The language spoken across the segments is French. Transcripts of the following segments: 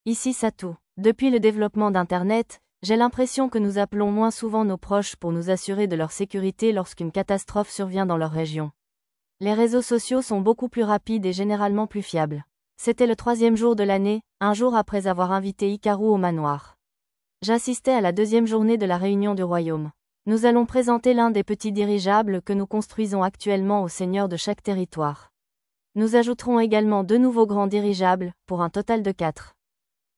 Ici Satou. Depuis le développement d'Internet, j'ai l'impression que nous appelons moins souvent nos proches pour nous assurer de leur sécurité lorsqu'une catastrophe survient dans leur région. Les réseaux sociaux sont beaucoup plus rapides et généralement plus fiables. C'était le 3e jour de l'année, un jour après avoir invité Hikaru au manoir. J'assistais à la 2e journée de la réunion du royaume. Nous allons présenter l'un des petits dirigeables que nous construisons actuellement aux seigneurs de chaque territoire. Nous ajouterons également 2 nouveaux grands dirigeables, pour un total de 4.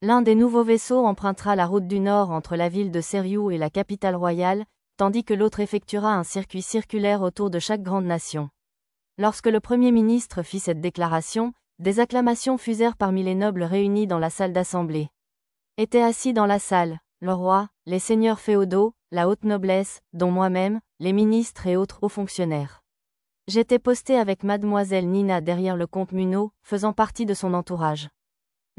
L'un des nouveaux vaisseaux empruntera la route du Nord entre la ville de Seriou et la capitale royale, tandis que l'autre effectuera un circuit circulaire autour de chaque grande nation. Lorsque le Premier ministre fit cette déclaration, des acclamations fusèrent parmi les nobles réunis dans la salle d'assemblée. Étaient assis dans la salle, le roi, les seigneurs féodaux, la haute noblesse, dont moi-même, les ministres et autres hauts fonctionnaires. J'étais posté avec mademoiselle Nina derrière le comte Munot, faisant partie de son entourage.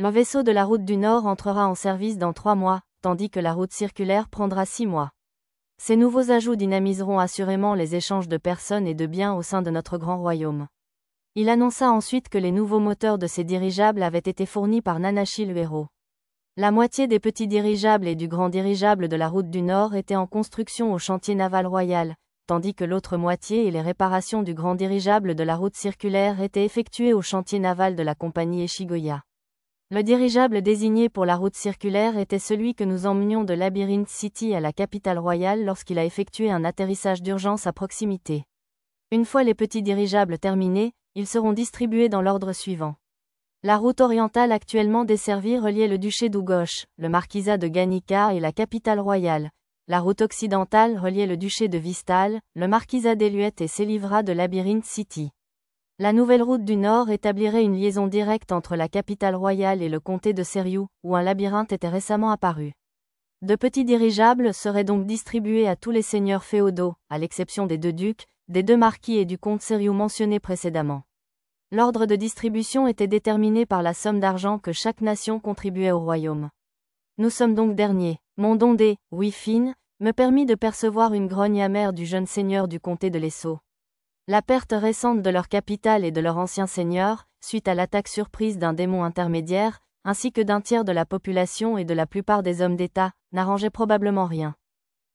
Le vaisseau de la route du Nord entrera en service dans 3 mois, tandis que la route circulaire prendra 6 mois. Ces nouveaux ajouts dynamiseront assurément les échanges de personnes et de biens au sein de notre grand royaume. Il annonça ensuite que les nouveaux moteurs de ces dirigeables avaient été fournis par Nanashi le héros. La moitié des petits dirigeables et du grand dirigeable de la route du Nord étaient en construction au chantier naval royal, tandis que l'autre moitié et les réparations du grand dirigeable de la route circulaire étaient effectuées au chantier naval de la compagnie Eshigoya. Le dirigeable désigné pour la route circulaire était celui que nous emmenions de Labyrinth City à la capitale royale lorsqu'il a effectué un atterrissage d'urgence à proximité. Une fois les petits dirigeables terminés, ils seront distribués dans l'ordre suivant. La route orientale actuellement desservie reliait le duché d'Ugosh, le marquisat de Ganika et la capitale royale. La route occidentale reliait le duché de Vistal, le marquisat d'Eluette et Selivra de Labyrinth City. La nouvelle route du Nord établirait une liaison directe entre la capitale royale et le comté de Seriou, où un labyrinthe était récemment apparu. De petits dirigeables seraient donc distribués à tous les seigneurs féodaux, à l'exception des 2 ducs, des 2 marquis et du comte Seriou mentionnés précédemment. L'ordre de distribution était déterminé par la somme d'argent que chaque nation contribuait au royaume. Nous sommes donc derniers. Mon don des « oui fine » me permit de percevoir une grogne amère du jeune seigneur du comté de l'Esso. La perte récente de leur capitale et de leur ancien seigneur, suite à l'attaque surprise d'un démon intermédiaire, ainsi que d'un tiers de la population et de la plupart des hommes d'État, n'arrangeait probablement rien.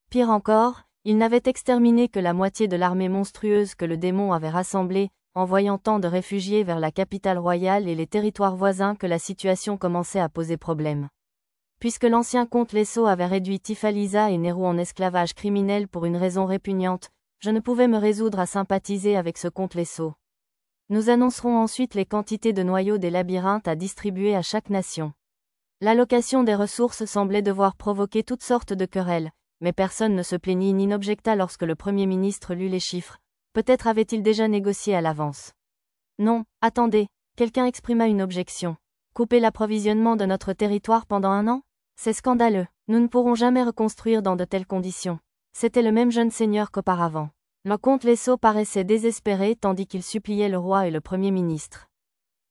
Pire encore, ils n'avaient exterminé que la moitié de l'armée monstrueuse que le démon avait rassemblée, envoyant tant de réfugiés vers la capitale royale et les territoires voisins que la situation commençait à poser problème. Puisque l'ancien comte Lesso avait réduit Tifalisa et Nero en esclavage criminel pour une raison répugnante, je ne pouvais me résoudre à sympathiser avec ce comte Lesso. Nous annoncerons ensuite les quantités de noyaux des labyrinthes à distribuer à chaque nation. L'allocation des ressources semblait devoir provoquer toutes sortes de querelles, mais personne ne se plaignit ni n'objecta lorsque le Premier ministre lut les chiffres. Peut-être avait-il déjà négocié à l'avance. Non, attendez, quelqu'un exprima une objection. Couper l'approvisionnement de notre territoire pendant 1 an ? C'est scandaleux. Nous ne pourrons jamais reconstruire dans de telles conditions. C'était le même jeune seigneur qu'auparavant. Le comte Lesso paraissait désespéré tandis qu'il suppliait le roi et le Premier ministre.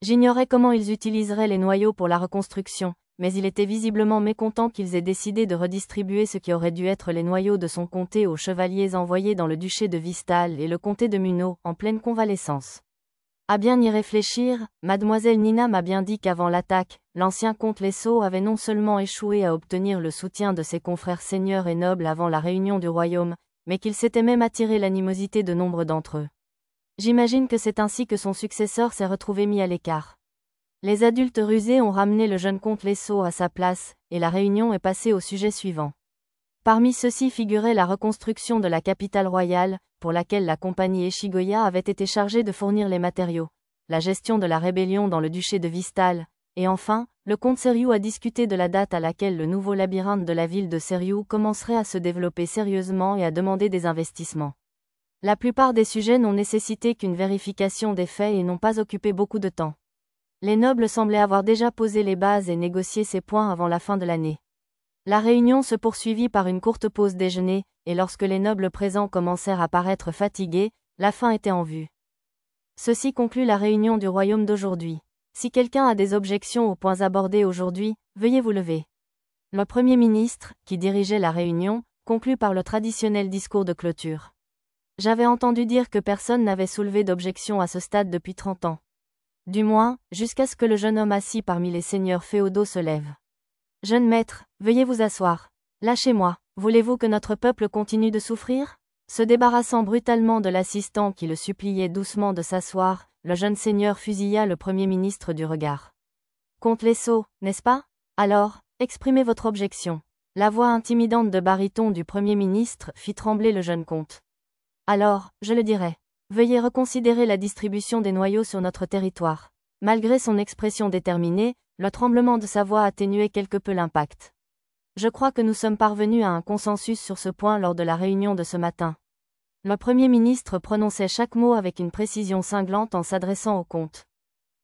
J'ignorais comment ils utiliseraient les noyaux pour la reconstruction, mais il était visiblement mécontent qu'ils aient décidé de redistribuer ce qui aurait dû être les noyaux de son comté aux chevaliers envoyés dans le duché de Vistal et le comté de Munot, en pleine convalescence. À bien y réfléchir, mademoiselle Nina m'a bien dit qu'avant l'attaque, l'ancien comte Lesso avait non seulement échoué à obtenir le soutien de ses confrères seigneurs et nobles avant la réunion du royaume, mais qu'il s'était même attiré l'animosité de nombre d'entre eux. J'imagine que c'est ainsi que son successeur s'est retrouvé mis à l'écart. Les adultes rusés ont ramené le jeune comte Lesso à sa place, et la réunion est passée au sujet suivant. Parmi ceux-ci figurait la reconstruction de la capitale royale, pour laquelle la compagnie Eshigoya avait été chargée de fournir les matériaux, la gestion de la rébellion dans le duché de Vistal, et enfin, le comte Seriou a discuté de la date à laquelle le nouveau labyrinthe de la ville de Seriou commencerait à se développer sérieusement et à demander des investissements. La plupart des sujets n'ont nécessité qu'une vérification des faits et n'ont pas occupé beaucoup de temps. Les nobles semblaient avoir déjà posé les bases et négocié ces points avant la fin de l'année. La réunion se poursuivit par une courte pause déjeuner, et lorsque les nobles présents commencèrent à paraître fatigués, la fin était en vue. Ceci conclut la réunion du royaume d'aujourd'hui. Si quelqu'un a des objections aux points abordés aujourd'hui, veuillez vous lever. Le Premier ministre, qui dirigeait la réunion, conclut par le traditionnel discours de clôture. J'avais entendu dire que personne n'avait soulevé d'objection à ce stade depuis 30 ans. Du moins, jusqu'à ce que le jeune homme assis parmi les seigneurs féodaux se lève. Jeune maître, veuillez vous asseoir. Lâchez-moi. Voulez-vous que notre peuple continue de souffrir? Se débarrassant brutalement de l'assistant qui le suppliait doucement de s'asseoir, le jeune seigneur fusilla le premier ministre du regard. Comte Lesso, n'est-ce pas? Alors, exprimez votre objection. La voix intimidante de baryton du premier ministre fit trembler le jeune comte. Alors, je le dirai. Veuillez reconsidérer la distribution des noyaux sur notre territoire. Malgré son expression déterminée, le tremblement de sa voix atténuait quelque peu l'impact. Je crois que nous sommes parvenus à un consensus sur ce point lors de la réunion de ce matin. Le Premier ministre prononçait chaque mot avec une précision cinglante en s'adressant au comte.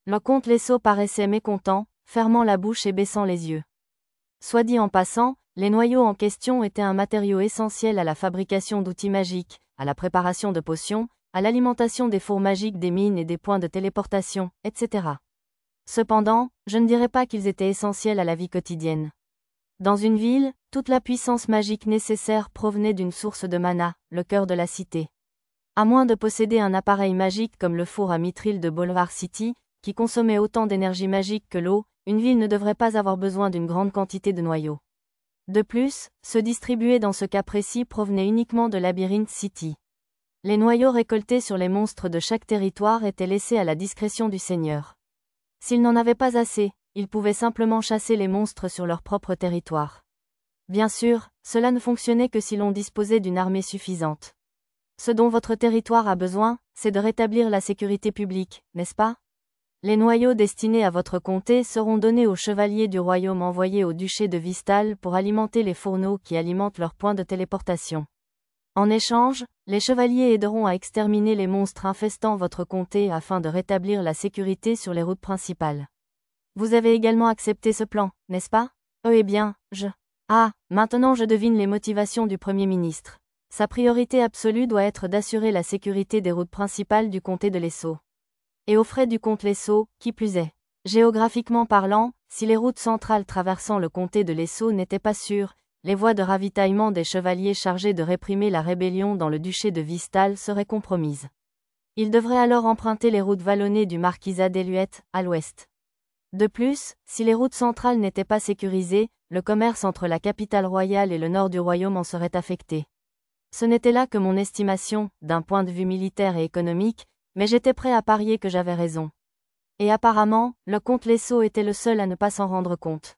Le comte Lesso paraissait mécontent, fermant la bouche et baissant les yeux. Soit dit en passant, les noyaux en question étaient un matériau essentiel à la fabrication d'outils magiques, à la préparation de potions, à l'alimentation des fours magiques des mines et des points de téléportation, etc. Cependant, je ne dirais pas qu'ils étaient essentiels à la vie quotidienne. Dans une ville, toute la puissance magique nécessaire provenait d'une source de mana, le cœur de la cité. À moins de posséder un appareil magique comme le four à mitril de Boulevard City, qui consommait autant d'énergie magique que l'eau, une ville ne devrait pas avoir besoin d'une grande quantité de noyaux. De plus, ceux distribués dans ce cas précis provenaient uniquement de Labyrinth City. Les noyaux récoltés sur les monstres de chaque territoire étaient laissés à la discrétion du seigneur. S'il n'en avait pas assez, il pouvait simplement chasser les monstres sur leur propre territoire. Bien sûr, cela ne fonctionnait que si l'on disposait d'une armée suffisante. Ce dont votre territoire a besoin, c'est de rétablir la sécurité publique, n'est-ce pas? Les noyaux destinés à votre comté seront donnés aux chevaliers du royaume envoyés au duché de Vistal pour alimenter les fourneaux qui alimentent leurs points de téléportation. En échange, les chevaliers aideront à exterminer les monstres infestant votre comté afin de rétablir la sécurité sur les routes principales. Vous avez également accepté ce plan, n'est-ce pas? Eh bien, maintenant je devine les motivations du Premier ministre. Sa priorité absolue doit être d'assurer la sécurité des routes principales du comté de Lesso. Et aux frais du comte Lesso, qui plus est. Géographiquement parlant, si les routes centrales traversant le comté de Lesso n'étaient pas sûres, les voies de ravitaillement des chevaliers chargés de réprimer la rébellion dans le duché de Vistal seraient compromises. Ils devraient alors emprunter les routes vallonnées du marquisat d'Eluette, à l'ouest. De plus, si les routes centrales n'étaient pas sécurisées, le commerce entre la capitale royale et le nord du royaume en serait affecté. Ce n'était là que mon estimation, d'un point de vue militaire et économique, mais j'étais prêt à parier que j'avais raison. Et apparemment, le comte Lesso était le seul à ne pas s'en rendre compte.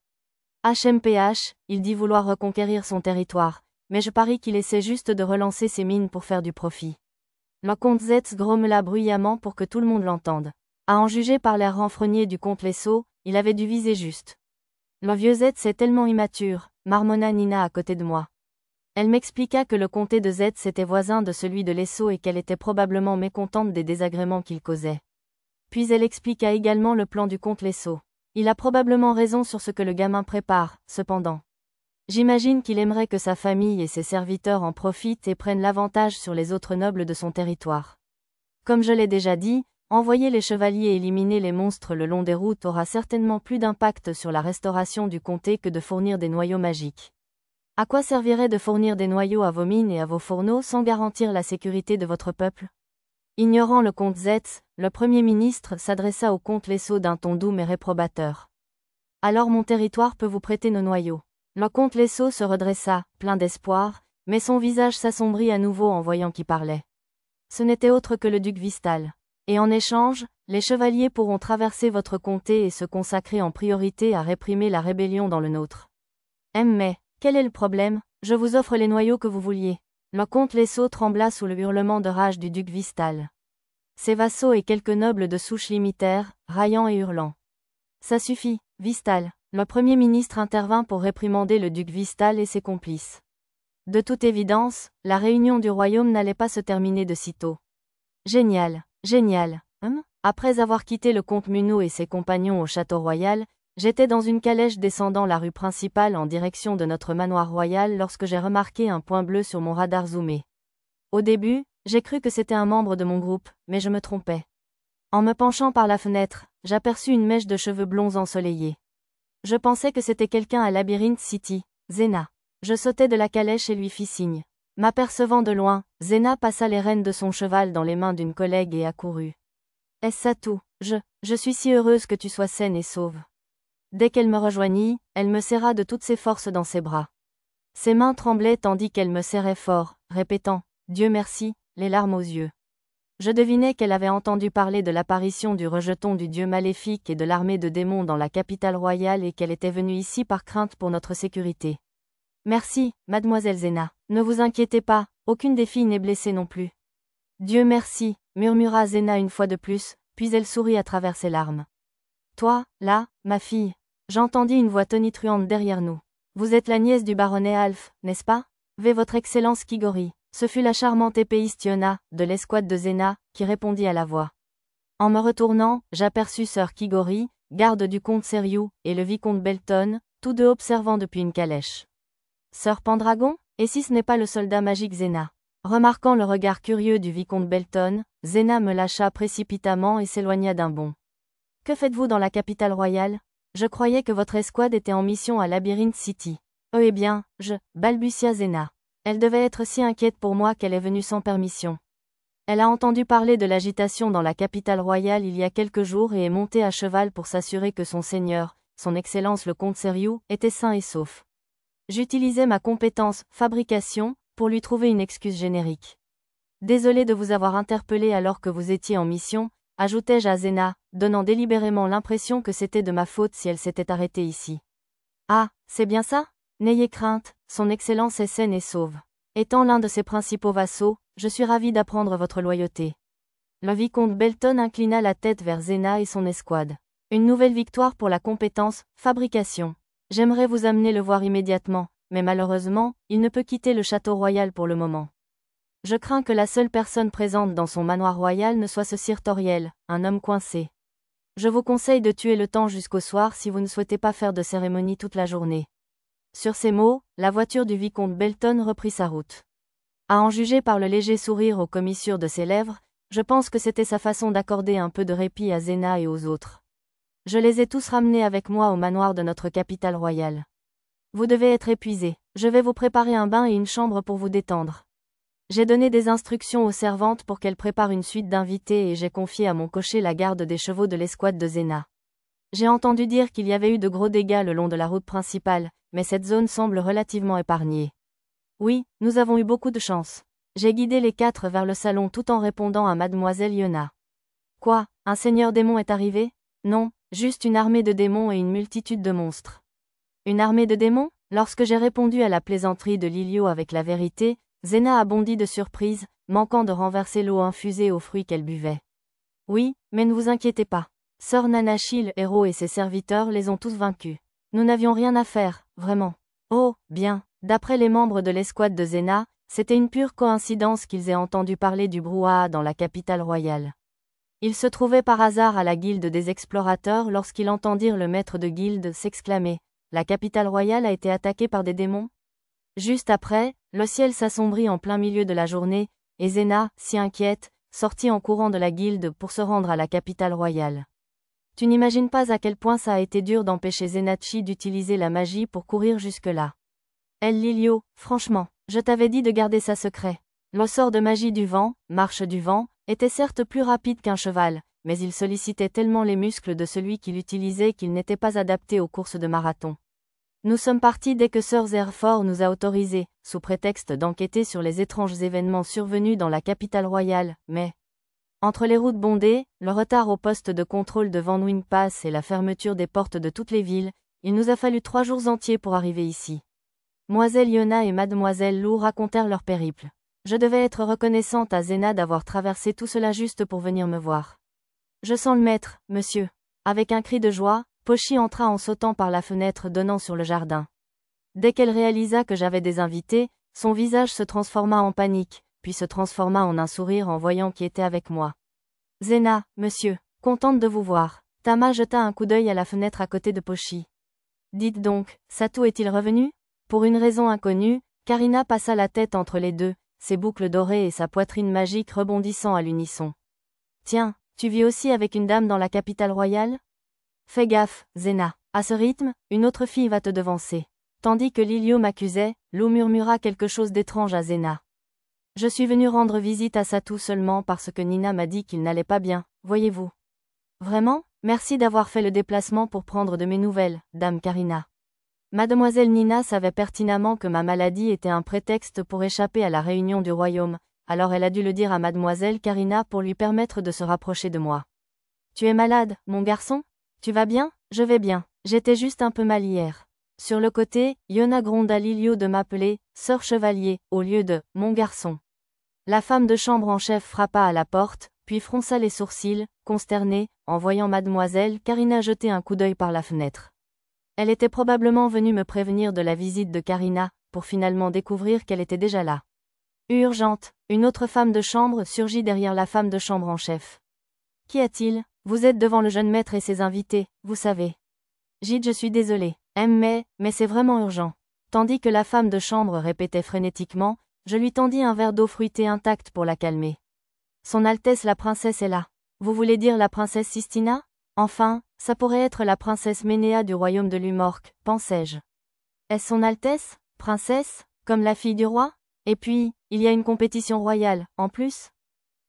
HMPH, il dit vouloir reconquérir son territoire, mais je parie qu'il essaie juste de relancer ses mines pour faire du profit. Le comte Zetz grommela bruyamment pour que tout le monde l'entende. À en juger par l'air renfrogné du comte Lesso, il avait dû viser juste. Le vieux Zetz est tellement immature, marmonna Nina à côté de moi. Elle m'expliqua que le comté de Zetz était voisin de celui de Lesso et qu'elle était probablement mécontente des désagréments qu'il causait. Puis elle expliqua également le plan du comte Lesso. Il a probablement raison sur ce que le gamin prépare, cependant. J'imagine qu'il aimerait que sa famille et ses serviteurs en profitent et prennent l'avantage sur les autres nobles de son territoire. Comme je l'ai déjà dit, envoyer les chevaliers éliminer les monstres le long des routes aura certainement plus d'impact sur la restauration du comté que de fournir des noyaux magiques. À quoi servirait de fournir des noyaux à vos mines et à vos fourneaux sans garantir la sécurité de votre peuple? Ignorant le comte Zetz, le Premier ministre s'adressa au comte Lesso d'un ton doux mais réprobateur. Alors mon territoire peut vous prêter nos noyaux. Le comte Lesso se redressa, plein d'espoir, mais son visage s'assombrit à nouveau en voyant qui parlait. Ce n'était autre que le duc Vistal. Et en échange, les chevaliers pourront traverser votre comté et se consacrer en priorité à réprimer la rébellion dans le nôtre. Mais, quel est le problème? Je vous offre les noyaux que vous vouliez. Le comte Lesso trembla sous le hurlement de rage du duc Vistal. Ses vassaux et quelques nobles de souche l'imitèrent, raillant et hurlant. Ça suffit, Vistal. Le Premier ministre intervint pour réprimander le duc Vistal et ses complices. De toute évidence, la réunion du royaume n'allait pas se terminer de sitôt. Génial, génial. Après avoir quitté le comte Muno et ses compagnons au château royal, j'étais dans une calèche descendant la rue principale en direction de notre manoir royal lorsque j'ai remarqué un point bleu sur mon radar zoomé. Au début, j'ai cru que c'était un membre de mon groupe, mais je me trompais. En me penchant par la fenêtre, j'aperçus une mèche de cheveux blonds ensoleillés. Je pensais que c'était quelqu'un à Labyrinth City, Zena. Je sautai de la calèche et lui fis signe. M'apercevant de loin, Zena passa les rênes de son cheval dans les mains d'une collègue et accourut. Est-ce ça tout? Je suis si heureuse que tu sois saine et sauve. Dès qu'elle me rejoignit, elle me serra de toutes ses forces dans ses bras. Ses mains tremblaient tandis qu'elle me serrait fort, répétant « Dieu merci », les larmes aux yeux. Je devinais qu'elle avait entendu parler de l'apparition du rejeton du dieu maléfique et de l'armée de démons dans la capitale royale et qu'elle était venue ici par crainte pour notre sécurité. Merci, mademoiselle Zena. Ne vous inquiétez pas, aucune des filles n'est blessée non plus. Dieu merci, murmura Zena une fois de plus, puis elle sourit à travers ses larmes. Toi, là, ma fille. J'entendis une voix tonitruante derrière nous. Vous êtes la nièce du baronnet Alf, n'est-ce pas? Ve votre excellence Kigori. Ce fut la charmante épéiste Yona, de l'escouade de Zena, qui répondit à la voix. En me retournant, j'aperçus sœur Kigori, garde du comte Seriou, et le vicomte Belton, tous deux observant depuis une calèche. Sœur Pendragon? Et si ce n'est pas le soldat magique Zena? Remarquant le regard curieux du vicomte Belton, Zena me lâcha précipitamment et s'éloigna d'un bond. Que faites-vous dans la capitale royale? Je croyais que votre escouade était en mission à Labyrinth City. Oh eh bien, balbutia Zena. Elle devait être si inquiète pour moi qu'elle est venue sans permission. Elle a entendu parler de l'agitation dans la capitale royale il y a quelques jours et est montée à cheval pour s'assurer que son seigneur, son excellence le comte Seriou, était sain et sauf. J'utilisais ma compétence « fabrication » pour lui trouver une excuse générique. Désolé de vous avoir interpellé alors que vous étiez en mission, ajoutai-je à Zena, donnant délibérément l'impression que c'était de ma faute si elle s'était arrêtée ici. Ah, c'est bien ça? N'ayez crainte, son excellence est saine et sauve. Étant l'un de ses principaux vassaux, je suis ravi d'apprendre votre loyauté. Le vicomte Belton inclina la tête vers Zena et son escouade. Une nouvelle victoire pour la compétence « fabrication ». J'aimerais vous amener le voir immédiatement, mais malheureusement, il ne peut quitter le château royal pour le moment. Je crains que la seule personne présente dans son manoir royal ne soit ce sire Toriel, un homme coincé. Je vous conseille de tuer le temps jusqu'au soir si vous ne souhaitez pas faire de cérémonie toute la journée. Sur ces mots, la voiture du vicomte Belton reprit sa route. À en juger par le léger sourire aux commissures de ses lèvres, je pense que c'était sa façon d'accorder un peu de répit à Zena et aux autres. Je les ai tous ramenés avec moi au manoir de notre capitale royale. Vous devez être épuisés. Je vais vous préparer un bain et une chambre pour vous détendre. J'ai donné des instructions aux servantes pour qu'elles préparent une suite d'invités et j'ai confié à mon cocher la garde des chevaux de l'escouade de Zena. J'ai entendu dire qu'il y avait eu de gros dégâts le long de la route principale, mais cette zone semble relativement épargnée. Oui, nous avons eu beaucoup de chance. J'ai guidé les 4 vers le salon tout en répondant à mademoiselle Yona. Quoi, un seigneur démon est arrivé? Non, juste une armée de démons et une multitude de monstres. Une armée de démons? Lorsque j'ai répondu à la plaisanterie de Lilio avec la vérité, Zena a bondi de surprise, manquant de renverser l'eau infusée aux fruits qu'elle buvait. Oui, mais ne vous inquiétez pas. Sœur Nanashi le héros et ses serviteurs les ont tous vaincus. Nous n'avions rien à faire, vraiment. Oh, bien, d'après les membres de l'escouade de Zena, c'était une pure coïncidence qu'ils aient entendu parler du brouhaha dans la capitale royale. Ils se trouvaient par hasard à la guilde des explorateurs lorsqu'ils entendirent le maître de guilde s'exclamer « La capitale royale a été attaquée par des démons ?» Juste après, le ciel s'assombrit en plein milieu de la journée, et Zena, si inquiète, sortit en courant de la guilde pour se rendre à la capitale royale. Tu n'imagines pas à quel point ça a été dur d'empêcher Zenachi d'utiliser la magie pour courir jusque-là. Elle Lilio, franchement, je t'avais dit de garder ça secret. Le sort de magie du vent, marche du vent, était certes plus rapide qu'un cheval, mais il sollicitait tellement les muscles de celui qui l'utilisait qu'il n'était pas adapté aux courses de marathon. Nous sommes partis dès que Sir Zerfort nous a autorisés, sous prétexte d'enquêter sur les étranges événements survenus dans la capitale royale, mais... Entre les routes bondées, le retard au poste de contrôle de Van Wing Pass et la fermeture des portes de toutes les villes, il nous a fallu 3 jours entiers pour arriver ici. Mademoiselle Yona et mademoiselle Lou racontèrent leur périple. Je devais être reconnaissante à Zena d'avoir traversé tout cela juste pour venir me voir. Je sens le maître, monsieur. Avec un cri de joie, Pochi entra en sautant par la fenêtre donnant sur le jardin. Dès qu'elle réalisa que j'avais des invités, son visage se transforma en panique, puis se transforma en un sourire en voyant qui était avec moi. Zena, monsieur, contente de vous voir. Tama jeta un coup d'œil à la fenêtre à côté de Pochi. Dites donc, Satou est-il revenu? Pour une raison inconnue, Karina passa la tête entre les deux, ses boucles dorées et sa poitrine magique rebondissant à l'unisson. Tiens, tu vis aussi avec une dame dans la capitale royale? Fais gaffe, Zena. À ce rythme, une autre fille va te devancer. Tandis que Lilio m'accusait, Lou murmura quelque chose d'étrange à Zena. Je suis venue rendre visite à Satou seulement parce que Nina m'a dit qu'il n'allait pas bien, voyez-vous. Vraiment? Merci d'avoir fait le déplacement pour prendre de mes nouvelles, Dame Karina. Mademoiselle Nina savait pertinemment que ma maladie était un prétexte pour échapper à la réunion du royaume, alors elle a dû le dire à Mademoiselle Karina pour lui permettre de se rapprocher de moi. Tu es malade, mon garçon? Tu vas bien? Je vais bien. J'étais juste un peu mal hier. Sur le côté, Yona gronda Lilio de m'appeler « Sœur Chevalier » au lieu de « mon garçon ». La femme de chambre en chef frappa à la porte, puis fronça les sourcils, consternée, en voyant Mademoiselle Karina jeter un coup d'œil par la fenêtre. Elle était probablement venue me prévenir de la visite de Karina, pour finalement découvrir qu'elle était déjà là. Urgente, une autre femme de chambre surgit derrière la femme de chambre en chef. Qu'y a-t-il? Vous êtes devant le jeune maître et ses invités, vous savez. Gide, je suis désolée. Mais c'est vraiment urgent. Tandis que la femme de chambre répétait frénétiquement, je lui tendis un verre d'eau fruitée intacte pour la calmer. Son Altesse la princesse est là. Vous voulez dire la princesse Sistina? Enfin, ça pourrait être la princesse Ménéa du royaume de Lumorque, pensai-je. Est-ce son Altesse, princesse, comme la fille du roi? Et puis, il y a une compétition royale, en plus?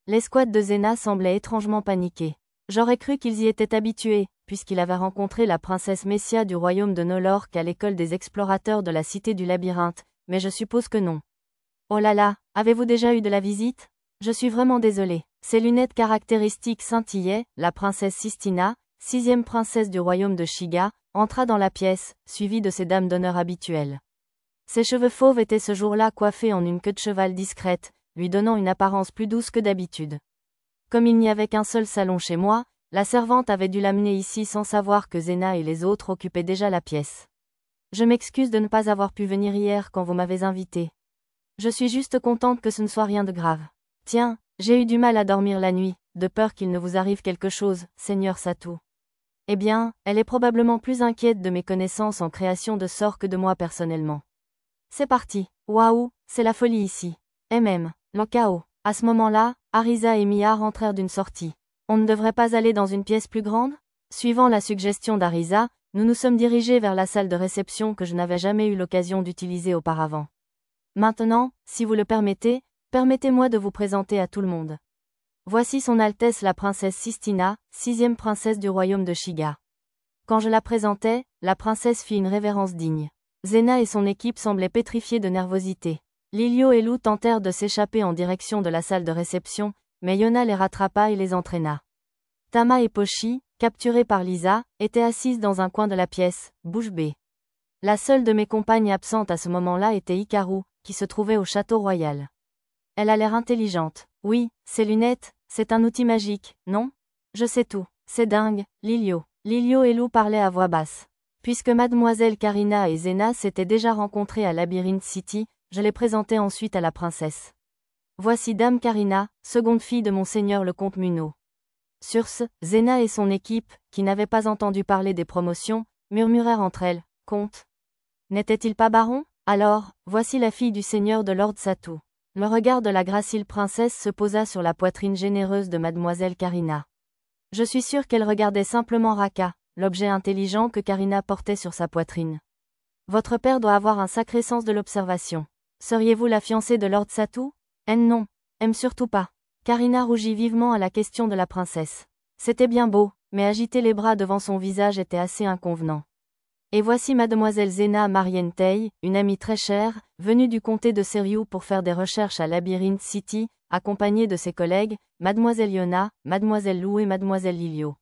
L'escouade de Zena semblait étrangement paniquée. J'aurais cru qu'ils y étaient habitués, puisqu'il avait rencontré la princesse Messia du royaume de Nolorque à l'école des explorateurs de la cité du labyrinthe, mais je suppose que non. Oh là là, avez-vous déjà eu de la visite? Je suis vraiment désolée. Ses lunettes caractéristiques scintillaient, la princesse Sistina, 6e princesse du royaume de Shiga, entra dans la pièce, suivie de ses dames d'honneur habituelles. Ses cheveux fauves étaient ce jour-là coiffés en une queue de cheval discrète, lui donnant une apparence plus douce que d'habitude. Comme il n'y avait qu'un seul salon chez moi, la servante avait dû l'amener ici sans savoir que Zena et les autres occupaient déjà la pièce. Je m'excuse de ne pas avoir pu venir hier quand vous m'avez invité. Je suis juste contente que ce ne soit rien de grave. Tiens, j'ai eu du mal à dormir la nuit, de peur qu'il ne vous arrive quelque chose, Seigneur Satou. Eh bien, elle est probablement plus inquiète de mes connaissances en création de sorts que de moi personnellement. C'est parti. Waouh, c'est la folie ici. Le chaos. À ce moment-là, Arisa et Mia rentrèrent d'une sortie. On ne devrait pas aller dans une pièce plus grande? Suivant la suggestion d'Arisa, nous nous sommes dirigés vers la salle de réception que je n'avais jamais eu l'occasion d'utiliser auparavant. Maintenant, si vous le permettez, permettez-moi de vous présenter à tout le monde. Voici son Altesse la princesse Sistina, 6e princesse du royaume de Shiga. Quand je la présentai, la princesse fit une révérence digne. Zena et son équipe semblaient pétrifiés de nervosité. Lilio et Lou tentèrent de s'échapper en direction de la salle de réception, mais Yona les rattrapa et les entraîna. Tama et Pochi, capturés par Lisa, étaient assises dans un coin de la pièce, bouche bée. La seule de mes compagnes absentes à ce moment-là était Hikaru, qui se trouvait au château royal. Elle a l'air intelligente. Oui, ses lunettes, c'est un outil magique, non? Je sais tout. C'est dingue, Lilio. Lilio et Lou parlaient à voix basse. Puisque Mademoiselle Karina et Zena s'étaient déjà rencontrées à Labyrinth City, je les présentai ensuite à la princesse. Voici Dame Karina, seconde fille de Monseigneur le comte Munot. Sur ce, Zena et son équipe, qui n'avaient pas entendu parler des promotions, murmurèrent entre elles, « Comte? N'était-il pas baron? Alors, voici la fille du seigneur de Lord Satou. » Le regard de la gracile princesse se posa sur la poitrine généreuse de Mademoiselle Karina. Je suis sûre qu'elle regardait simplement Raka, l'objet intelligent que Karina portait sur sa poitrine. Votre père doit avoir un sacré sens de l'observation. Seriez-vous la fiancée de Lord Satou? Non. Surtout pas. Karina rougit vivement à la question de la princesse. C'était bien beau, mais agiter les bras devant son visage était assez inconvenant. Et voici Mademoiselle Zena Marientei, une amie très chère, venue du comté de Seriou pour faire des recherches à Labyrinth City, accompagnée de ses collègues, Mademoiselle Yona, Mademoiselle Lou et Mademoiselle Lilio.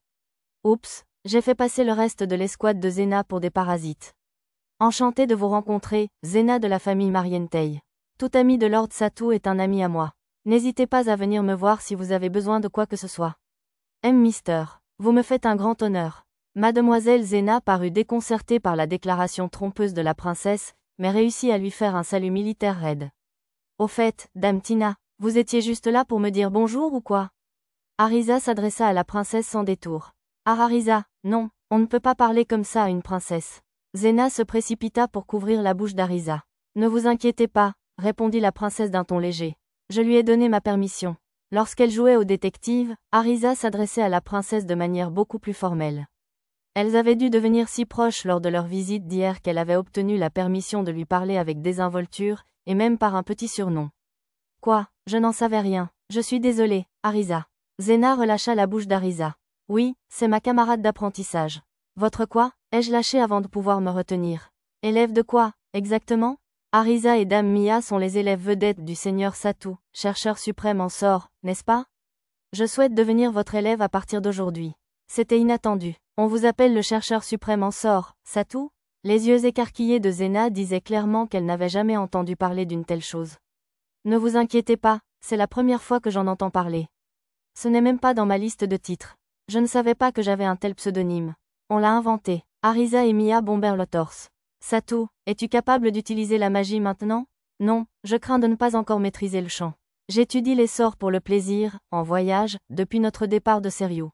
Oups, j'ai fait passer le reste de l'escouade de Zena pour des parasites. Enchantée de vous rencontrer, Zena de la famille Marientei. Tout ami de Lord Satou est un ami à moi. N'hésitez pas à venir me voir si vous avez besoin de quoi que ce soit. Mister, vous me faites un grand honneur. Mademoiselle Zena parut déconcertée par la déclaration trompeuse de la princesse, mais réussit à lui faire un salut militaire raide. Au fait, Dame Tina, vous étiez juste là pour me dire bonjour ou quoi? Arisa s'adressa à la princesse sans détour. Ah Arisa, non, on ne peut pas parler comme ça à une princesse. Zena se précipita pour couvrir la bouche d'Arisa. Ne vous inquiétez pas, répondit la princesse d'un ton léger. Je lui ai donné ma permission. Lorsqu'elle jouait au détective, Arisa s'adressait à la princesse de manière beaucoup plus formelle. Elles avaient dû devenir si proches lors de leur visite d'hier qu'elle avait obtenu la permission de lui parler avec désinvolture, et même par un petit surnom. Quoi, je n'en savais rien. Je suis désolée, Arisa. Zena relâcha la bouche d'Arisa. Oui, c'est ma camarade d'apprentissage. Votre quoi? Ai-je lâché avant de pouvoir me retenir. Élève de quoi, exactement? Arisa et Dame Mia sont les élèves vedettes du seigneur Satou, chercheur suprême en sort, n'est-ce pas? Je souhaite devenir votre élève à partir d'aujourd'hui. C'était inattendu. On vous appelle le chercheur suprême en sort, Satou? Les yeux écarquillés de Zena disaient clairement qu'elle n'avait jamais entendu parler d'une telle chose. Ne vous inquiétez pas, c'est la première fois que j'en entends parler. Ce n'est même pas dans ma liste de titres. Je ne savais pas que j'avais un tel pseudonyme. On l'a inventé. Arisa et Mia bombèrent le torse. Satou, es-tu capable d'utiliser la magie maintenant? Non, je crains de ne pas encore maîtriser le chant. J'étudie les sorts pour le plaisir, en voyage, depuis notre départ de Seriou.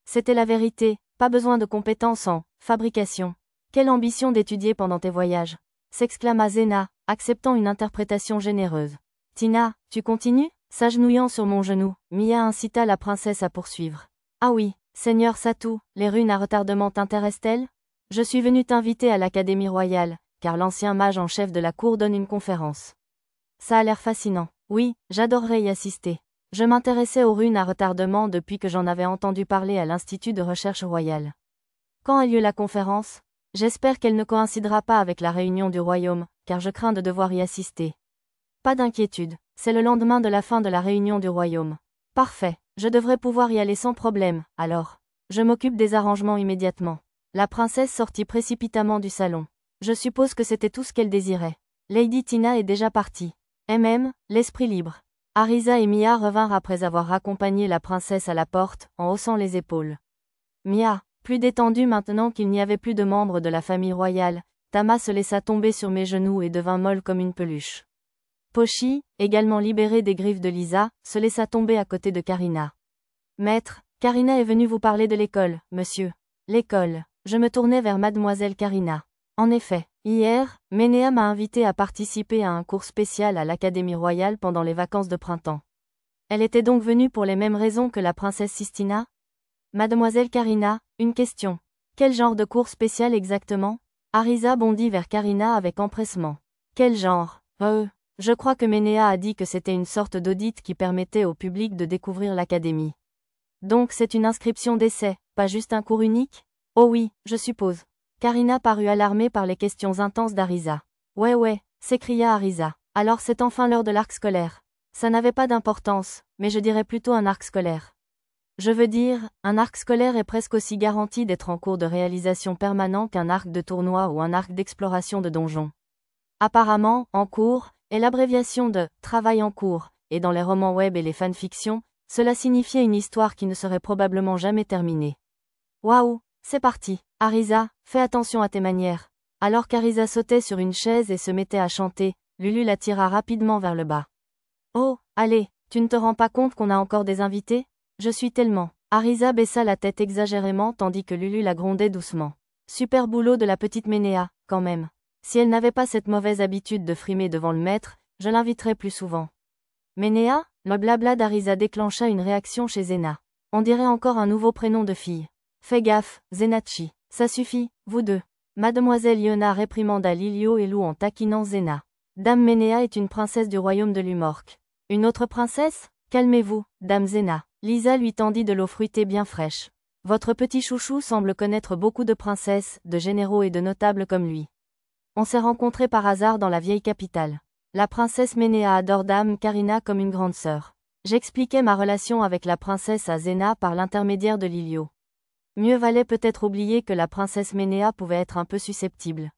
C'était la vérité, pas besoin de compétences en fabrication. Quelle ambition d'étudier pendant tes voyages, s'exclama Zena, acceptant une interprétation généreuse. Tina, tu continues? S'agenouillant sur mon genou, Mia incita la princesse à poursuivre. Ah oui, Seigneur Satou, les runes à retardement t'intéressent-elles? Je suis venu t'inviter à l'Académie royale, car l'ancien mage en chef de la cour donne une conférence. Ça a l'air fascinant. Oui, j'adorerais y assister. Je m'intéressais aux runes à retardement depuis que j'en avais entendu parler à l'Institut de recherche royale. Quand a lieu la conférence? J'espère qu'elle ne coïncidera pas avec la réunion du royaume, car je crains de devoir y assister. Pas d'inquiétude, c'est le lendemain de la fin de la réunion du royaume. Parfait, je devrais pouvoir y aller sans problème, alors. Je m'occupe des arrangements immédiatement. La princesse sortit précipitamment du salon. Je suppose que c'était tout ce qu'elle désirait. Lady Tina est déjà partie. L'esprit libre. Arisa et Mia revinrent après avoir raccompagné la princesse à la porte, en haussant les épaules. Mia, plus détendue maintenant qu'il n'y avait plus de membres de la famille royale, Tama se laissa tomber sur mes genoux et devint molle comme une peluche. Pochi, également libérée des griffes de Lisa, se laissa tomber à côté de Karina. Maître, Karina est venue vous parler de l'école, monsieur. L'école. Je me tournai vers mademoiselle Karina. En effet, hier, Ménéa m'a invité à participer à un cours spécial à l'Académie royale pendant les vacances de printemps. Elle était donc venue pour les mêmes raisons que la princesse Sistina? Mademoiselle Karina, une question. Quel genre de cours spécial exactement? Arisa bondit vers Karina avec empressement. Quel genre? Je crois que Ménéa a dit que c'était une sorte d'audit qui permettait au public de découvrir l'académie. Donc c'est une inscription d'essai, pas juste un cours unique? Oh oui, je suppose. Karina parut alarmée par les questions intenses d'Arisa. Ouais, s'écria Arisa. Alors c'est enfin l'heure de l'arc scolaire. Ça n'avait pas d'importance, mais je dirais plutôt un arc scolaire. Je veux dire, un arc scolaire est presque aussi garanti d'être en cours de réalisation permanent qu'un arc de tournoi ou un arc d'exploration de donjon. Apparemment, en cours, est l'abréviation de « travail en cours », et dans les romans web et les fanfictions, cela signifiait une histoire qui ne serait probablement jamais terminée. Waouh, c'est parti. Arisa, fais attention à tes manières. Alors qu'Arisa sautait sur une chaise et se mettait à chanter, Lulu la tira rapidement vers le bas. Oh, allez, tu ne te rends pas compte qu'on a encore des invités? Je suis tellement. Arisa baissa la tête exagérément tandis que Lulu la grondait doucement. Super boulot de la petite Ménéa, quand même. Si elle n'avait pas cette mauvaise habitude de frimer devant le maître, je l'inviterais plus souvent. Ménéa? Le blabla d'Arisa déclencha une réaction chez Zena. On dirait encore un nouveau prénom de fille. Fais gaffe, Zenachi. Ça suffit, vous deux. Mademoiselle Yona réprimanda Lilio et Lou en taquinant Zena. Dame Ménéa est une princesse du royaume de Lumorque. Une autre princesse? Calmez-vous, Dame Zena. Lisa lui tendit de l'eau fruitée bien fraîche. Votre petit chouchou semble connaître beaucoup de princesses, de généraux et de notables comme lui. On s'est rencontrés par hasard dans la vieille capitale. La princesse Ménéa adore Dame Karina comme une grande sœur. J'expliquais ma relation avec la princesse à Zena par l'intermédiaire de Lilio. Mieux valait peut-être oublier que la princesse Ménéa pouvait être un peu susceptible.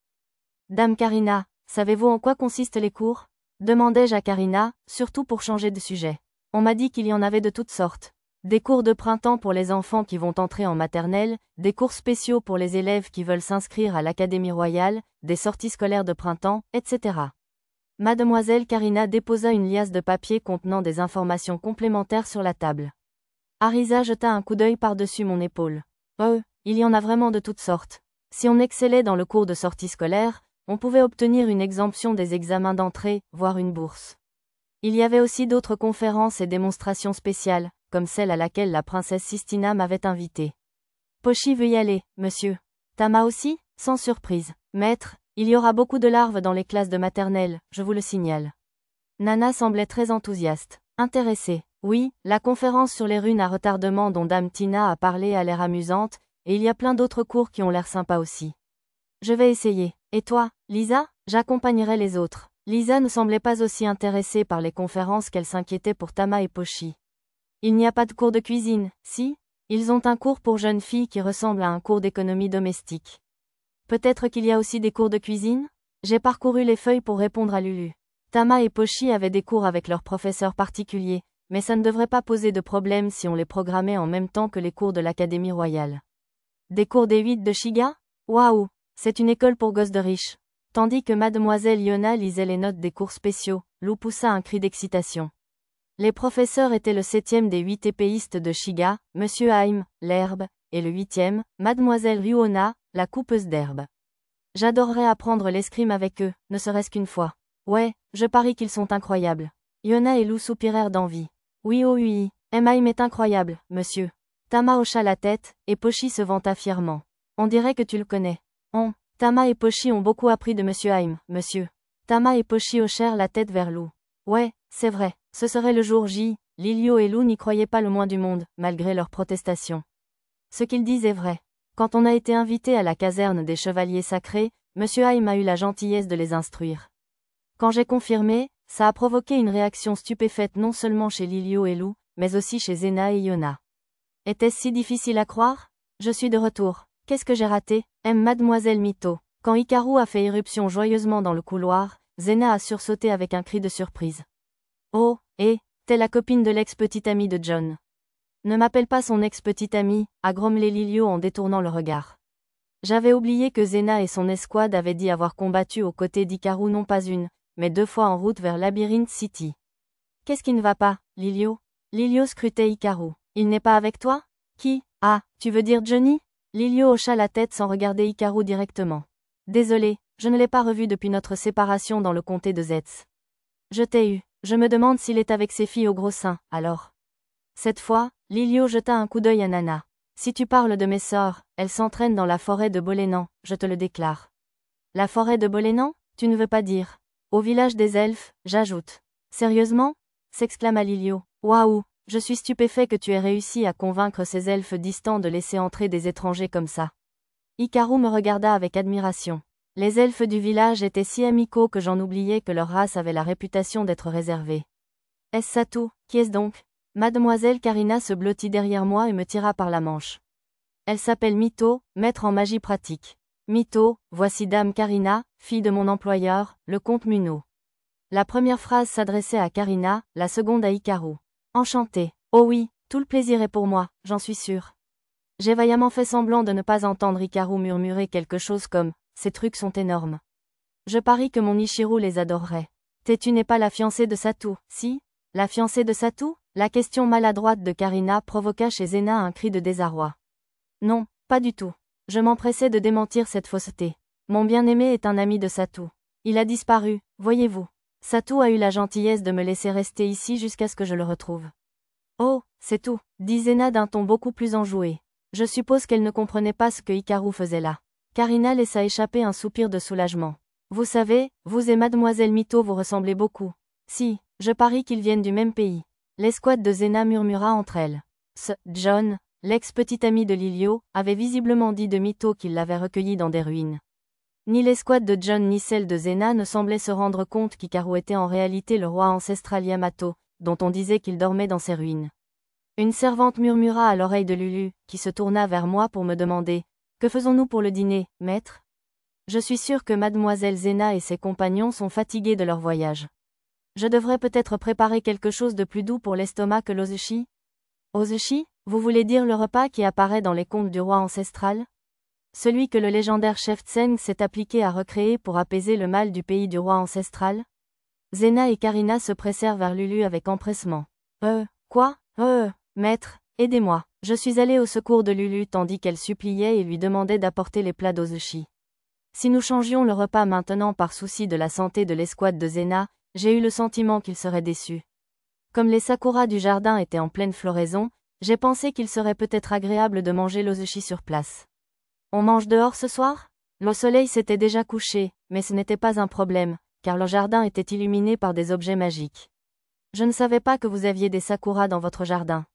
Dame Karina, savez-vous en quoi consistent les cours? Demandai-je à Karina, surtout pour changer de sujet. On m'a dit qu'il y en avait de toutes sortes. Des cours de printemps pour les enfants qui vont entrer en maternelle, des cours spéciaux pour les élèves qui veulent s'inscrire à l'Académie royale, des sorties scolaires de printemps, etc. Mademoiselle Karina déposa une liasse de papier contenant des informations complémentaires sur la table. Arisa jeta un coup d'œil par-dessus mon épaule. Il y en a vraiment de toutes sortes. Si on excellait dans le cours de sortie scolaire, on pouvait obtenir une exemption des examens d'entrée, voire une bourse. Il y avait aussi d'autres conférences et démonstrations spéciales, comme celle à laquelle la princesse Sistina m'avait invité. Pochi veut y aller, monsieur. Tama aussi? Sans surprise. Maître, il y aura beaucoup de larves dans les classes de maternelle, je vous le signale. Nana semblait très enthousiaste. Intéressée. Oui, la conférence sur les runes à retardement dont Dame Tina a parlé a l'air amusante, et il y a plein d'autres cours qui ont l'air sympas aussi. Je vais essayer. Et toi, Lisa? J'accompagnerai les autres. Lisa ne semblait pas aussi intéressée par les conférences qu'elle s'inquiétait pour Tama et Pochi. Il n'y a pas de cours de cuisine, si? Ils ont un cours pour jeunes filles qui ressemble à un cours d'économie domestique. Peut-être qu'il y a aussi des cours de cuisine? J'ai parcouru les feuilles pour répondre à Lulu. Tama et Pochi avaient des cours avec leurs professeurs particuliers, mais ça ne devrait pas poser de problème si on les programmait en même temps que les cours de l'Académie royale. Des cours des 8 de Shiga? Waouh! C'est une école pour gosses de riches. Tandis que mademoiselle Yona lisait les notes des cours spéciaux, Lou poussa un cri d'excitation. Les professeurs étaient le 7e des 8 épéistes de Shiga, Monsieur Haim, l'herbe, et le 8e, mademoiselle Ryuona, la coupeuse d'herbe. J'adorerais apprendre l'escrime avec eux, ne serait-ce qu'une fois. Ouais, je parie qu'ils sont incroyables. Yona et Lou soupirèrent d'envie. Oui oh oui, Haim est incroyable, monsieur. Tama hocha la tête, et Pochi se vanta fièrement. On dirait que tu le connais. Tama et Pochi ont beaucoup appris de Monsieur Haim, monsieur. Tama et Pochi hochèrent la tête vers Lou. Ouais, c'est vrai, ce serait le jour J, Lilio et Lou n'y croyaient pas le moins du monde, malgré leurs protestations. Ce qu'ils disent est vrai. Quand on a été invité à la caserne des chevaliers sacrés, Monsieur Haim a eu la gentillesse de les instruire. Quand j'ai confirmé, ça a provoqué une réaction stupéfaite non seulement chez Lilio et Lou, mais aussi chez Zena et Yona. Était-ce si difficile à croire? Je suis de retour. Qu'est-ce que j'ai raté? Mademoiselle Mito. Quand Hikaru a fait irruption joyeusement dans le couloir, Zena a sursauté avec un cri de surprise. Oh, t'es la copine de l'ex-petite amie de John. Ne m'appelle pas son ex-petite amie, a grommelé Lilio en détournant le regard. J'avais oublié que Zena et son escouade avaient dit avoir combattu aux côtés d'Hikaru non pas une, mais 2 fois en route vers Labyrinth City. Qu'est-ce qui ne va pas, Lilio? Lilio scrutait Hikaru. Il n'est pas avec toi? Qui? Ah, tu veux dire Johnny? Lilio hocha la tête sans regarder Hikaru directement. Désolé, je ne l'ai pas revu depuis notre séparation dans le comté de Zetz. Je t'ai eu. Je me demande s'il est avec ses filles au gros sein, alors. Cette fois, Lilio jeta un coup d'œil à Nana. Si tu parles de mes sœurs, elles s'entraînent dans la forêt de Bolénan, je te le déclare. La forêt de Bolénan? Tu ne veux pas dire. Au village des elfes, j'ajoute. Sérieusement? S'exclama Lilio. Waouh! Je suis stupéfait que tu aies réussi à convaincre ces elfes distants de laisser entrer des étrangers comme ça. Hikaru me regarda avec admiration. Les elfes du village étaient si amicaux que j'en oubliais que leur race avait la réputation d'être réservée. Est-ce ça tout? Qui est-ce donc? Mademoiselle Karina se blottit derrière moi et me tira par la manche. Elle s'appelle Mito, maître en magie pratique. Mito, voici Dame Karina, fille de mon employeur, le comte Muno. La première phrase s'adressait à Karina, la seconde à Hikaru. Enchantée. Oh oui, tout le plaisir est pour moi, j'en suis sûre. J'ai vaillamment fait semblant de ne pas entendre Hikaru murmurer quelque chose comme « Ces trucs sont énormes ». Je parie que mon Ichiru les adorerait. Tu n'es pas la fiancée de Satu, si? La fiancée de Satu? La question maladroite de Karina provoqua chez Zena un cri de désarroi. Non, pas du tout. Je m'empressais de démentir cette fausseté. Mon bien-aimé est un ami de Satu. Il a disparu, voyez-vous. Satu a eu la gentillesse de me laisser rester ici jusqu'à ce que je le retrouve. Oh, c'est tout, dit Zena d'un ton beaucoup plus enjoué. Je suppose qu'elle ne comprenait pas ce que Hikaru faisait là. Karina laissa échapper un soupir de soulagement. Vous savez, vous et mademoiselle Mito vous ressemblez beaucoup. Si, je parie qu'ils viennent du même pays. L'escouade de Zena murmura entre elles. John, l'ex-petit ami de Lilio, avait visiblement dit de Mito qu'il l'avait recueilli dans des ruines. Ni l'escouade de John ni celle de Zena ne semblaient se rendre compte qu'Hikaru était en réalité le roi ancestral Yamato, dont on disait qu'il dormait dans ses ruines. Une servante murmura à l'oreille de Lulu, qui se tourna vers moi pour me demander « Que faisons-nous pour le dîner, maître ?» Je suis sûre que mademoiselle Zena et ses compagnons sont fatigués de leur voyage. Je devrais peut-être préparer quelque chose de plus doux pour l'estomac que l'ozushi? Ozushi, vous voulez dire le repas qui apparaît dans les contes du roi ancestral? Celui que le légendaire chef Tseng s'est appliqué à recréer pour apaiser le mal du pays du roi ancestral? Zena et Karina se pressèrent vers Lulu avec empressement. Quoi? Maître, aidez-moi. Je suis allée au secours de Lulu tandis qu'elle suppliait et lui demandait d'apporter les plats d'ozushi. Si nous changions le repas maintenant par souci de la santé de l'escouade de Zena, j'ai eu le sentiment qu'il serait déçu. Comme les sakuras du jardin étaient en pleine floraison, j'ai pensé qu'il serait peut-être agréable de manger l'ozushi sur place. On mange dehors ce soir? Le soleil s'était déjà couché, mais ce n'était pas un problème, car le jardin était illuminé par des objets magiques. Je ne savais pas que vous aviez des sakuras dans votre jardin.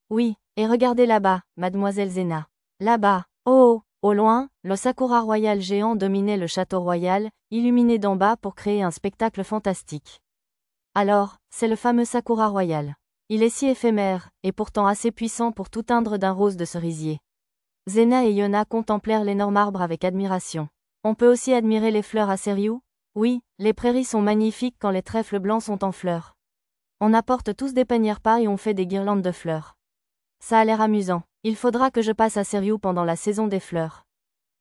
Oui, et regardez là-bas, mademoiselle Zena. Là-bas, oh, au loin, le sakura royal géant dominait le château royal, illuminé d'en bas pour créer un spectacle fantastique. Alors, c'est le fameux sakura royal. Il est si éphémère, et pourtant assez puissant pour tout teindre d'un rose de cerisier. Zena et Yona contemplèrent l'énorme arbre avec admiration. On peut aussi admirer les fleurs à Seriou? Oui, les prairies sont magnifiques quand les trèfles blancs sont en fleurs. On apporte tous des paniers repas et on fait des guirlandes de fleurs. Ça a l'air amusant. Il faudra que je passe à Seriou pendant la saison des fleurs.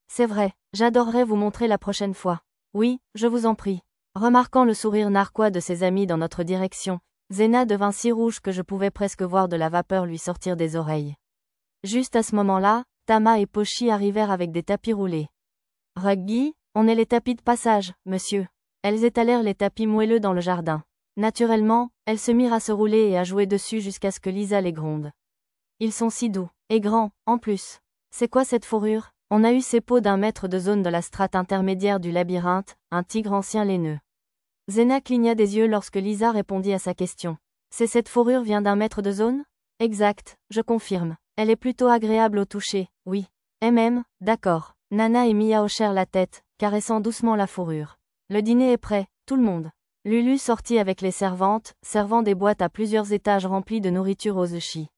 C'est vrai, j'adorerais vous montrer la prochaine fois. Oui, je vous en prie. Remarquant le sourire narquois de ses amis dans notre direction, Zena devint si rouge que je pouvais presque voir de la vapeur lui sortir des oreilles. Juste à ce moment-là, Tama et Pochi arrivèrent avec des tapis roulés. Ruggy, on est les tapis de passage, monsieur. Elles étalèrent les tapis moelleux dans le jardin. Naturellement, elles se mirent à se rouler et à jouer dessus jusqu'à ce que Lisa les gronde. Ils sont si doux, et grands, en plus. C'est quoi cette fourrure? On a eu ces peaux d'un mètre de zone de la strate intermédiaire du labyrinthe, un tigre ancien laineux. Zena cligna des yeux lorsque Lisa répondit à sa question. C'est cette fourrure vient d'un mètre de zone? Exact, je confirme. Elle est plutôt agréable au toucher, oui. D'accord. Nana et Mia hochèrent la tête, caressant doucement la fourrure. Le dîner est prêt, tout le monde. Lulu sortit avec les servantes, servant des boîtes à plusieurs étages remplies de nourriture aux sushi.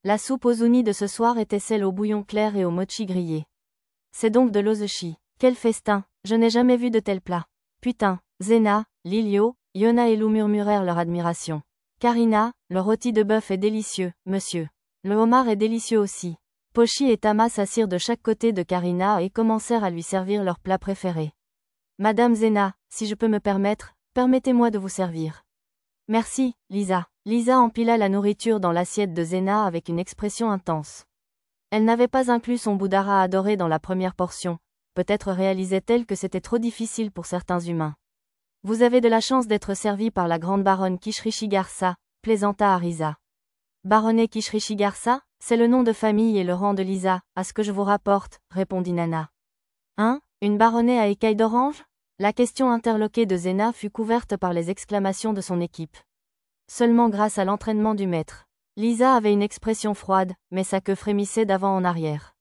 La soupe aux unis de ce soir était celle au bouillon clair et au mochi grillé. C'est donc de l'ozushi. Quel festin, je n'ai jamais vu de tel plat. Putain, Zena, Lilio, Yona et Lou murmurèrent leur admiration. Karina, le rôti de bœuf est délicieux, monsieur. Le homard est délicieux aussi. Pochi et Tama s'assirent de chaque côté de Karina et commencèrent à lui servir leur plat préféré. Madame Zena, si je peux me permettre, permettez-moi de vous servir. Merci, Lisa. Lisa empila la nourriture dans l'assiette de Zena avec une expression intense. Elle n'avait pas inclus son Boudara adoré dans la première portion, peut-être réalisait-elle que c'était trop difficile pour certains humains. Vous avez de la chance d'être servi par la grande baronne Kishrishigarsa, plaisanta Arisa. Baronnet Kishrishigarsa, c'est le nom de famille et le rang de Lisa, à ce que je vous rapporte, répondit Nana. Hein, une baronnet à écailles d'orange? La question interloquée de Zena fut couverte par les exclamations de son équipe. Seulement grâce à l'entraînement du maître. Lisa avait une expression froide, mais sa queue frémissait d'avant en arrière.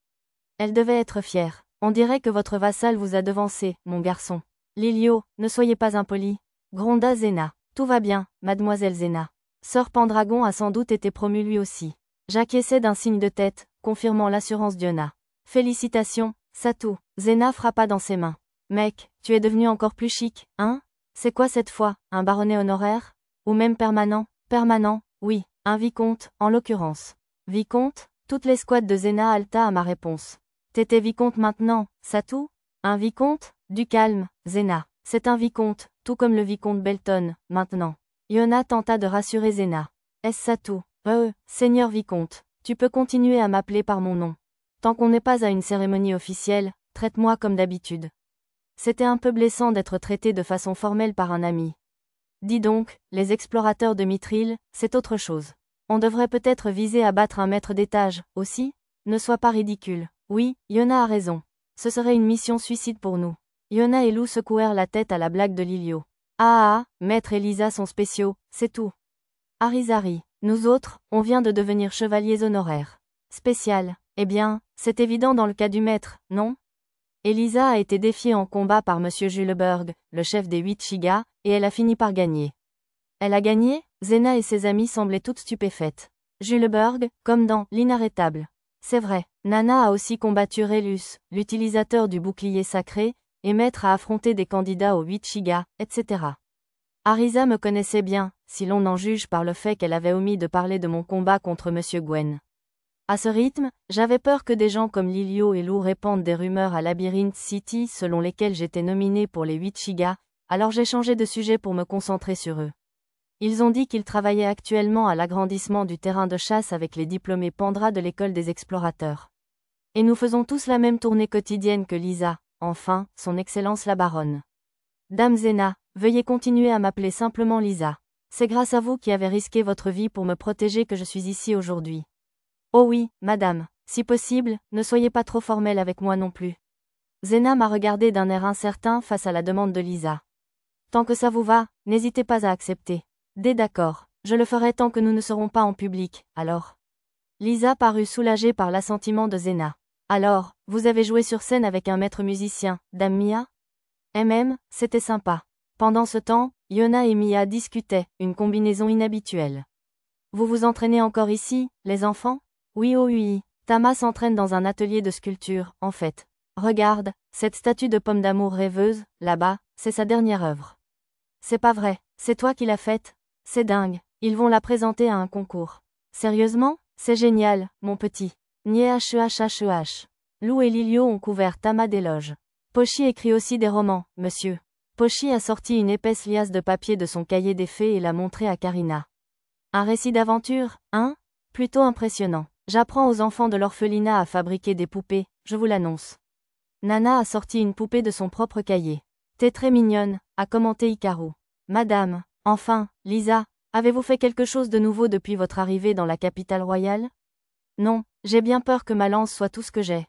Elle devait être fière. On dirait que votre vassal vous a devancé, mon garçon. Lilio, ne soyez pas impoli. Gronda Zena. Tout va bien, mademoiselle Zena. Sir Pendragon a sans doute été promu lui aussi. J'acquiesçais d'un signe de tête, confirmant l'assurance d'Yona. Félicitations, Satou. Zena frappa dans ses mains. Mec, tu es devenu encore plus chic, hein? C'est quoi cette fois, un baronnet honoraire? Ou même permanent? Permanent, oui, un vicomte, en l'occurrence. Vicomte? Toute l'escouade de Zena halta à ma réponse. T'étais vicomte maintenant, Satou? Un vicomte? Du calme, Zena. C'est un vicomte, tout comme le vicomte Belton, maintenant. Yona tenta de rassurer Zena. Est-ce Satou? Seigneur vicomte. Tu peux continuer à m'appeler par mon nom. Tant qu'on n'est pas à une cérémonie officielle, traite-moi comme d'habitude. C'était un peu blessant d'être traité de façon formelle par un ami. Dis donc, les explorateurs de Mithril, c'est autre chose. On devrait peut-être viser à battre un maître d'étage, aussi? Ne sois pas ridicule. Oui, Yona a raison. Ce serait une mission suicide pour nous. Yona et Lou secouèrent la tête à la blague de Lilio. Maître et Lisa sont spéciaux, c'est tout. Arizari, nous autres, on vient de devenir chevaliers honoraires. Spécial. Eh bien, c'est évident dans le cas du maître, non? Elisa a été défiée en combat par Monsieur Juleberg, le chef des 8 Shiga, et elle a fini par gagner. Elle a gagné? Zena et ses amies semblaient toutes stupéfaites. Juleberg, comme dans L'Inarrêtable. C'est vrai, Nana a aussi combattu Relus, l'utilisateur du bouclier sacré, et Maître a affronté des candidats aux 8 Shiga, etc. Arisa me connaissait bien, si l'on en juge par le fait qu'elle avait omis de parler de mon combat contre Monsieur Gwen. À ce rythme, j'avais peur que des gens comme Lilio et Lou répandent des rumeurs à Labyrinth City selon lesquelles j'étais nominé pour les 8 Shiga, alors j'ai changé de sujet pour me concentrer sur eux. Ils ont dit qu'ils travaillaient actuellement à l'agrandissement du terrain de chasse avec les diplômés Pandra de l'école des explorateurs. Et nous faisons tous la même tournée quotidienne que Lisa, enfin, son Excellence la Baronne. Dame Zena, veuillez continuer à m'appeler simplement Lisa. C'est grâce à vous qui avez risqué votre vie pour me protéger que je suis ici aujourd'hui. Oh oui, madame, si possible, ne soyez pas trop formelle avec moi non plus. Zena m'a regardé d'un air incertain face à la demande de Lisa. Tant que ça vous va, n'hésitez pas à accepter. D'accord. Je le ferai tant que nous ne serons pas en public, alors. Lisa parut soulagée par l'assentiment de Zena. Alors, vous avez joué sur scène avec un maître musicien, Dame Mia? C'était sympa. Pendant ce temps, Yona et Mia discutaient, une combinaison inhabituelle. Vous vous entraînez encore ici, les enfants? Oui, oh oui. Tama s'entraîne dans un atelier de sculpture, en fait. Regarde, cette statue de pomme d'amour rêveuse, là-bas, c'est sa dernière œuvre. C'est pas vrai, c'est toi qui l'as faite? C'est dingue, ils vont la présenter à un concours. Sérieusement? C'est génial, mon petit. Niehh. Lou et Lilio ont couvert Tama d'éloges. Pochi écrit aussi des romans, monsieur. Pochi a sorti une épaisse liasse de papier de son cahier des fées et l'a montré à Karina. Un récit d'aventure, hein? Plutôt impressionnant. J'apprends aux enfants de l'orphelinat à fabriquer des poupées, je vous l'annonce. Nana a sorti une poupée de son propre cahier. T'es très mignonne, a commenté Hikaru. Madame, enfin, Lisa, avez-vous fait quelque chose de nouveau depuis votre arrivée dans la capitale royale? Non, j'ai bien peur que ma lance soit tout ce que j'ai.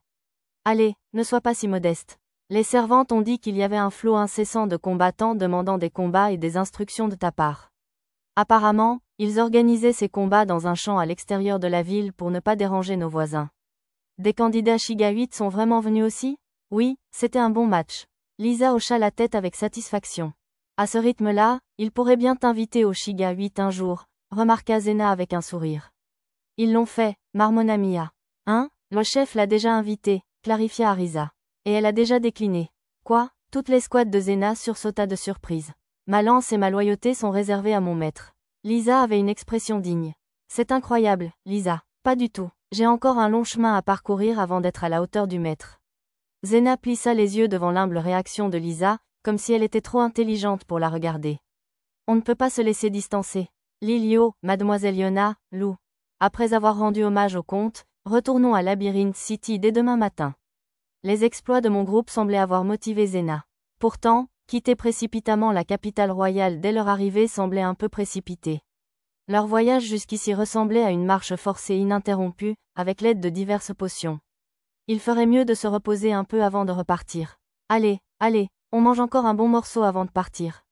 Allez, ne sois pas si modeste. Les servantes ont dit qu'il y avait un flot incessant de combattants demandant des combats et des instructions de ta part. Apparemment, ils organisaient ces combats dans un champ à l'extérieur de la ville pour ne pas déranger nos voisins. Des candidats Shiga 8 sont vraiment venus aussi? Oui, c'était un bon match. Lisa hocha la tête avec satisfaction. À ce rythme-là, ils pourraient bien t'inviter au Shiga 8 un jour, remarqua Zena avec un sourire. Ils l'ont fait, marmonna Mia. Hein? Le chef l'a déjà invité, clarifia Arisa. Et elle a déjà décliné. Quoi? Toute l'escouade de Zena sursauta de surprise. Ma lance et ma loyauté sont réservées à mon maître. Lisa avait une expression digne. C'est incroyable, Lisa. Pas du tout. J'ai encore un long chemin à parcourir avant d'être à la hauteur du maître. Zena plissa les yeux devant l'humble réaction de Lisa, comme si elle était trop intelligente pour la regarder. On ne peut pas se laisser distancer. Lilio, Mademoiselle Yona, Lou. Après avoir rendu hommage au comte, retournons à Labyrinth City dès demain matin. Les exploits de mon groupe semblaient avoir motivé Zena. Pourtant, quitter précipitamment la capitale royale dès leur arrivée semblait un peu précipité. Leur voyage jusqu'ici ressemblait à une marche forcée ininterrompue, avec l'aide de diverses potions. Il ferait mieux de se reposer un peu avant de repartir. Allez, on mange encore un bon morceau avant de partir.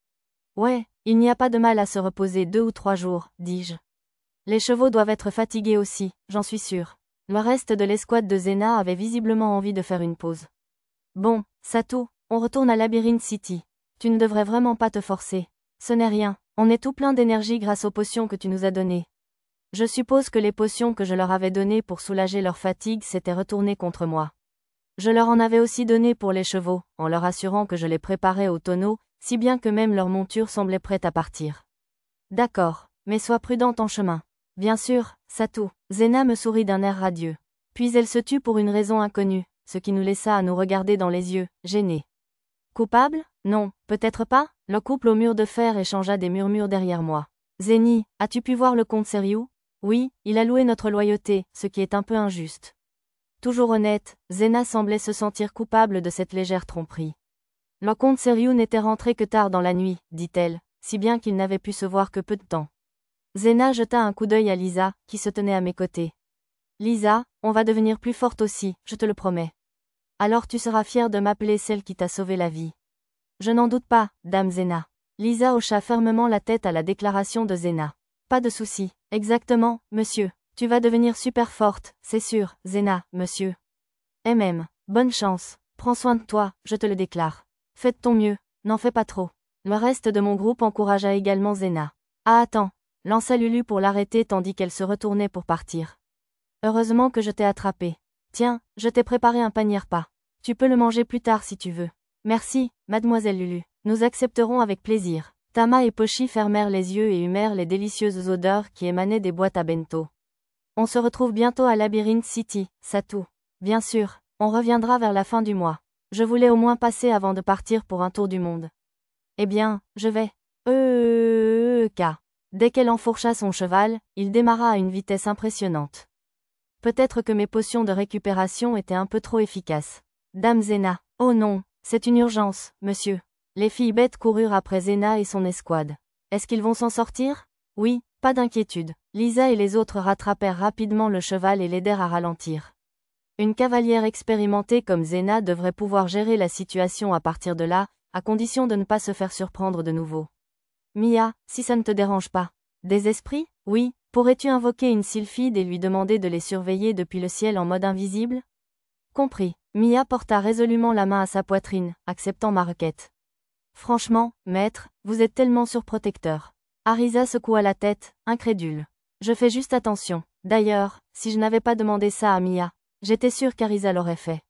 Ouais, il n'y a pas de mal à se reposer 2 ou 3 jours, dis-je. Les chevaux doivent être fatigués aussi, j'en suis sûre. Le reste de l'escouade de Zena avait visiblement envie de faire une pause. Bon, Satou, on retourne à Labyrinth City. Tu ne devrais vraiment pas te forcer. Ce n'est rien, on est tout plein d'énergie grâce aux potions que tu nous as données. Je suppose que les potions que je leur avais données pour soulager leur fatigue s'étaient retournées contre moi. Je leur en avais aussi donné pour les chevaux, en leur assurant que je les préparais au tonneau, si bien que même leur monture semblait prête à partir. D'accord, mais sois prudente en chemin. Bien sûr, Satou. Zena me sourit d'un air radieux. Puis elle se tut pour une raison inconnue, ce qui nous laissa à nous regarder dans les yeux, gênés. Coupable? Non, peut-être pas. Le couple au mur de fer échangea des murmures derrière moi. Zeni, as-tu pu voir le comte Seriou? Oui, il a loué notre loyauté, ce qui est un peu injuste. Toujours honnête, Zena semblait se sentir coupable de cette légère tromperie. Le comte Seriou n'était rentré que tard dans la nuit, dit-elle, si bien qu'il n'avait pu se voir que peu de temps. Zena jeta un coup d'œil à Lisa, qui se tenait à mes côtés. Lisa, on va devenir plus forte aussi, je te le promets. Alors tu seras fière de m'appeler celle qui t'a sauvé la vie. Je n'en doute pas, dame Zena. Lisa hocha fermement la tête à la déclaration de Zena. Pas de souci. Exactement, monsieur. Tu vas devenir super forte, c'est sûr, Zena, monsieur. Bonne chance. Prends soin de toi, je te le déclare. Fais de ton mieux, n'en fais pas trop. Le reste de mon groupe encouragea également Zena. Ah attends, lança Lulu pour l'arrêter tandis qu'elle se retournait pour partir. Heureusement que je t'ai attrapé. Tiens, je t'ai préparé un panier repas. Tu peux le manger plus tard si tu veux. Merci, mademoiselle Lulu. Nous accepterons avec plaisir. Tama et Pochi fermèrent les yeux et humèrent les délicieuses odeurs qui émanaient des boîtes à bento. On se retrouve bientôt à Labyrinth City, Satou. Bien sûr, on reviendra vers la fin du mois. Je voulais au moins passer avant de partir pour un tour du monde. Eh bien, je vais. Dès qu'elle enfourcha son cheval, il démarra à une vitesse impressionnante. Peut-être que mes potions de récupération étaient un peu trop efficaces. Dame Zena. Oh non, c'est une urgence, monsieur. Les filles bêtes coururent après Zena et son escouade. Est-ce qu'ils vont s'en sortir? Oui, pas d'inquiétude. Lisa et les autres rattrapèrent rapidement le cheval et l'aidèrent à ralentir. Une cavalière expérimentée comme Zena devrait pouvoir gérer la situation à partir de là, à condition de ne pas se faire surprendre de nouveau. Mia, si ça ne te dérange pas. Des esprits? Oui. Pourrais-tu invoquer une sylphide et lui demander de les surveiller depuis le ciel en mode invisible? Compris. Mia porta résolument la main à sa poitrine, acceptant ma requête. Franchement, maître, vous êtes tellement surprotecteur. Arisa secoua la tête, incrédule. Je fais juste attention. D'ailleurs, si je n'avais pas demandé ça à Mia, j'étais sûre qu'Arisa l'aurait fait.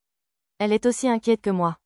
Elle est aussi inquiète que moi.